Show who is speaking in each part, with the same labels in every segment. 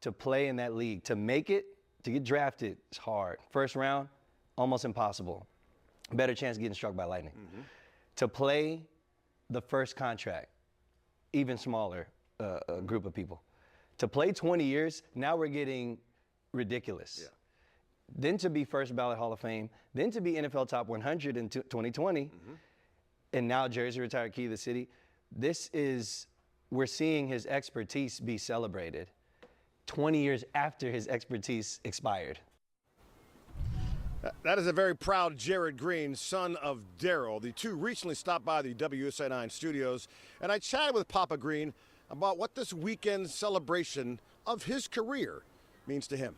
Speaker 1: to play in that league, to make it, to get drafted, it's hard. First round, almost impossible. Better chance of getting struck by lightning. To play the first contract, even smaller group of people. To play 20 years, now we're getting ridiculous.
Speaker 2: Yeah.
Speaker 1: Then to be first ballot Hall of Fame, then to be NFL top 100 in 2020, and now Jersey retired key of the city. We're seeing his expertise be celebrated 20 years after his expertise expired.
Speaker 2: That is a very proud Jared Green, son of Daryl. The two recently stopped by the WSA 9 studios, and I chatted with Papa Green about what this weekend celebration of his career means to him.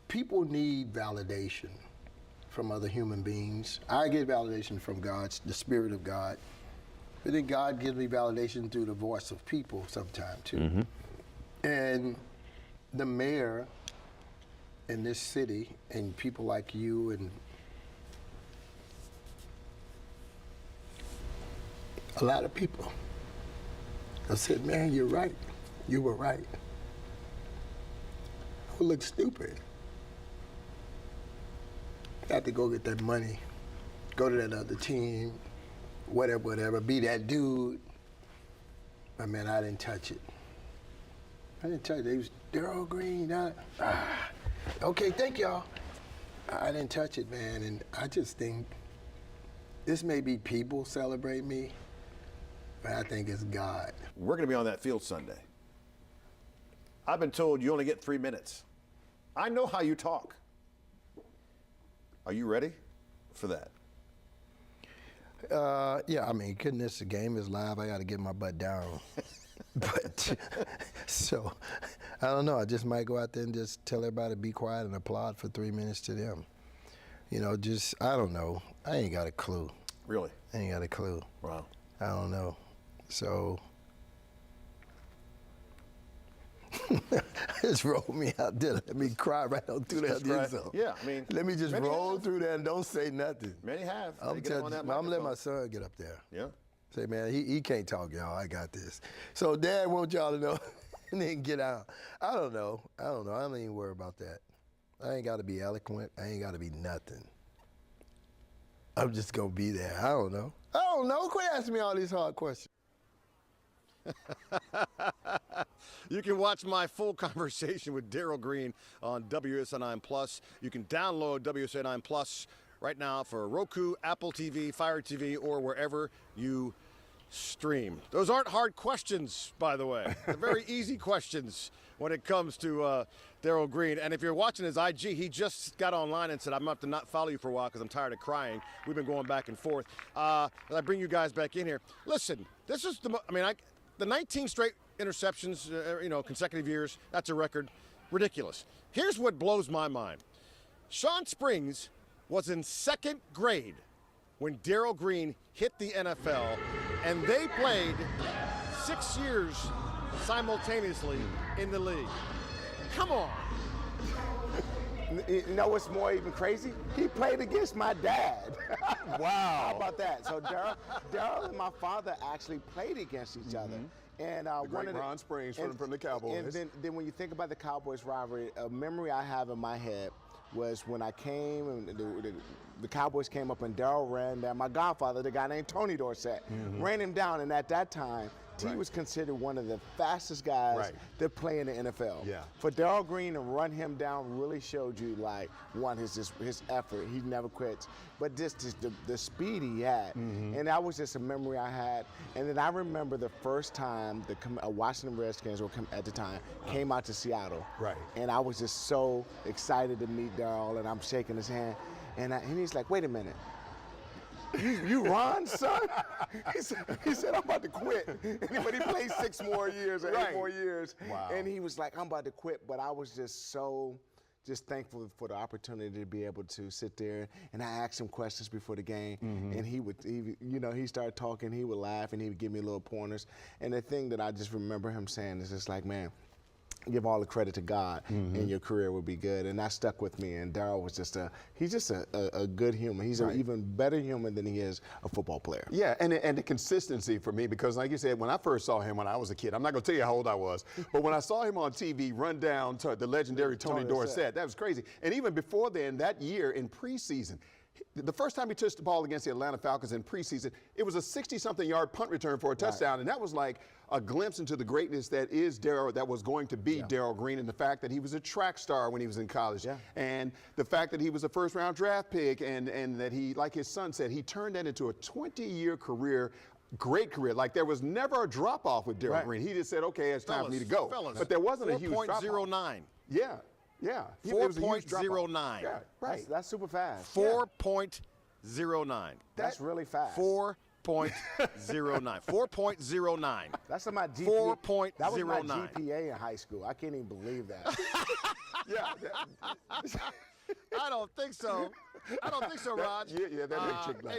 Speaker 3: People need validation from other human beings. I get validation from God, the Spirit of God. But then God gives me validation through the voice of people sometimes too. And the mayor in this city and people like you and a lot of people have said, man, you're right. You were right. I would look stupid. I had to go get that money, go to that other team, whatever, be that dude. But man, I didn't touch it. I didn't touch it. It was Daryl Green. Okay, thank y'all. I didn't touch it, man. And I just think this may be people celebrate me, but I think it's God.
Speaker 2: We're going to be on that field Sunday. I've been told you only get 3 minutes. I know how you talk. Are you ready for that?
Speaker 3: Yeah, I mean, goodness, the game is live. I got to get my butt down. But, so, I don't know. I just might go out there and just tell everybody to be quiet and applaud for 3 minutes to them. You know, just, I don't know. I ain't got a clue.
Speaker 2: Really?
Speaker 3: I ain't got a clue.
Speaker 2: Wow.
Speaker 3: I don't know. So, just roll me out there. Let me cry right on through that.
Speaker 2: Yeah, I mean.
Speaker 3: Let me just roll through there and don't say nothing.
Speaker 2: Many have.
Speaker 3: I'm gonna let my son get up there.
Speaker 2: Yeah.
Speaker 3: Say, man, he can't talk, y'all. I got this. So Dad want y'all to know and then get out. I don't know. I don't even worry about that. I ain't got to be eloquent. I ain't got to be nothing. I'm just going to be there. I don't know. Quit asking me all these hard questions.
Speaker 2: You can watch my full conversation with Daryl Green on WSA 9 Plus. You can download WSA 9 Plus right now for Roku, Apple TV, Fire TV, or wherever you stream. Those aren't hard questions, by the way. They're very easy questions when it comes to Daryl Green. And if you're watching his IG, he just got online and said, I'm going to have to not follow you for a while because I'm tired of crying. We've been going back and forth. As I bring you guys back in here, listen, this is the 19 straight interceptions, consecutive years, that's a record. Ridiculous. Here's what blows my mind. Sean Springs was in second grade when Daryl Green hit the NFL, and they played 6 years simultaneously in the league. Come on.
Speaker 4: You know what's more even crazy? He played against my dad.
Speaker 3: Wow.
Speaker 4: How about that? So Daryl and my father actually played against each other. And
Speaker 5: one of Ron Springs from the Cowboys.
Speaker 4: And then when you think about the Cowboys rivalry, a memory I have in my head was when I came and the Cowboys came up and Daryl ran down. My godfather, the guy named Tony Dorsett, ran him down. And at that time, He was considered one of the fastest guys that play in the NFL.
Speaker 5: Yeah.
Speaker 4: For Daryl Green to run him down really showed you, like, one, his effort. He never quits. But just the speed he had. And that was just a memory I had. And then I remember the first time the Washington Redskins, at the time, came out to Seattle.
Speaker 5: Right.
Speaker 4: And I was just so excited to meet Daryl, and I'm shaking his hand. And he's like, wait a minute. You Ron, son? He said, I'm about to quit. But he played 6 more years or 8 more years.
Speaker 5: Wow.
Speaker 4: And he was like, I'm about to quit. But I was just so thankful for the opportunity to be able to sit there. And I asked him questions before the game. And he started talking. He would laugh, and he would give me little pointers. And the thing that I just remember him saying is just like, man, give all the credit to God, and your career will be good. And that stuck with me. And Darryl was just he's just a good human. He's an even better human than he is a football player.
Speaker 5: Yeah, and the consistency for me, because like you said, when I first saw him when I was a kid, I'm not going to tell you how old I was, but when I saw him on TV run down to the legendary Tony Dorsett, that was crazy. And even before then, that year in preseason, the first time he touched the ball against the Atlanta Falcons in preseason, it was a 60-something yard punt return for a touchdown, and that was like a glimpse into the greatness that is Darryl, that was going to be Darryl Green, and the fact that he was a track star when he was in college, and the fact that he was a first-round draft pick, and that he, like his son said, he turned that into a 20-year career. Great career. Like, there was never a drop-off with Darryl Green. He just said, okay, it's time for me to go. But there wasn't a huge drop-off.
Speaker 2: 4.09.
Speaker 5: Yeah.
Speaker 2: 4.09.
Speaker 5: Yeah, right.
Speaker 4: That's super fast.
Speaker 2: 4.09.
Speaker 4: That's really fast.
Speaker 2: 4.09. 4.09.
Speaker 4: That's my GPA.
Speaker 2: 4.09.
Speaker 4: That was my GPA in high school. I can't even believe that.
Speaker 2: I don't think so. I don't think so, Raj.
Speaker 5: Yeah, that makes chick laugh.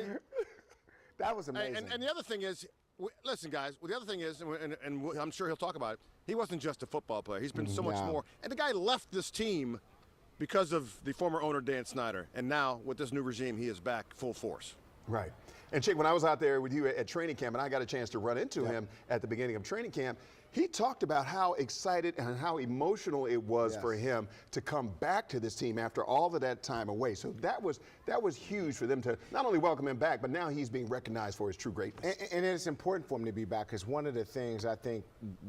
Speaker 4: That was amazing.
Speaker 2: And the other thing is, listen, guys, the other thing is, and I'm sure he'll talk about it, he wasn't just a football player. He's been so much more. And the guy left this team because of the former owner, Dan Snyder. And now, with this new regime, he is back full force.
Speaker 5: Right. And Chick, when I was out there with you at training camp, and I got a chance to run into him at the beginning of training camp, he talked about how excited and how emotional it was for him to come back to this team after all of that time away. So that was huge for them to not only welcome him back, but now he's being recognized for his true greatness.
Speaker 4: And it's important for him to be back, because one of the things I think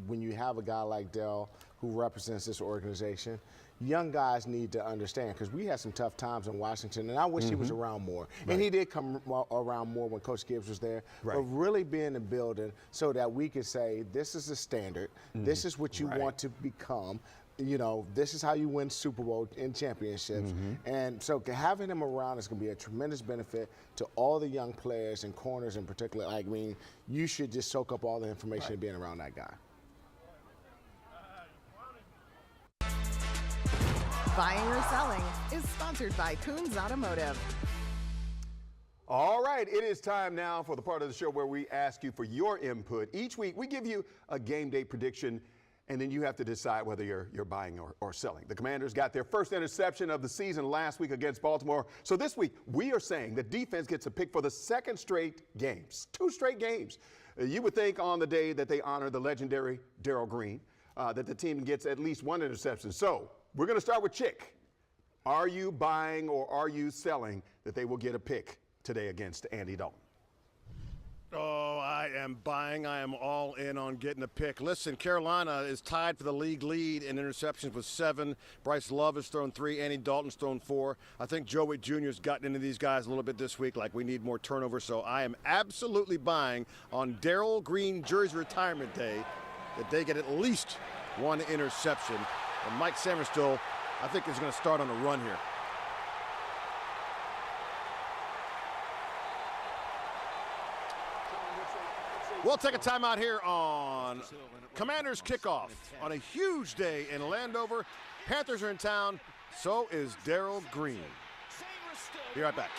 Speaker 4: when you have a guy like Darryl who represents this organization, young guys need to understand, because we had some tough times in Washington, and I wish he was around more. And he did come around more when Coach Gibbs was there. But really be in the building so that we could say, this is the standard, this is what you want to become. You know, this is how you win Super Bowl and championships. And so having him around is going to be a tremendous benefit to all the young players and corners in particular. I mean, you should just soak up all the information being around that guy.
Speaker 6: Buying or Selling is sponsored by Coons Automotive.
Speaker 5: All right, it is time now for the part of the show where we ask you for your input. Each week, we give you a game day prediction, and then you have to decide whether you're buying or selling. The Commanders got their first interception of the season last week against Baltimore. So this week, we are saying the defense gets a pick for the second straight games, 2 straight games. You would think on the day that they honor the legendary Darryl Green, that the team gets at least 1 interception. So we're going to start with Chick. Are you buying or are you selling that they will get a pick today against Andy Dalton?
Speaker 2: Oh, I am buying. I am all in on getting a pick. Listen, Carolina is tied for the league lead in interceptions with 7. Bryce Love has thrown 3. Andy Dalton's thrown 4. I think Joe Witt Jr. has gotten into these guys a little bit this week, like we need more turnover. So I am absolutely buying on Darryl Green jersey retirement day that they get at least 1 interception. And Mike Sainristil, I think, is going to start on a run here. We'll take a timeout here on Commanders Kickoff on a huge day in Landover. Panthers are in town. So is Darryl Green. Be right back.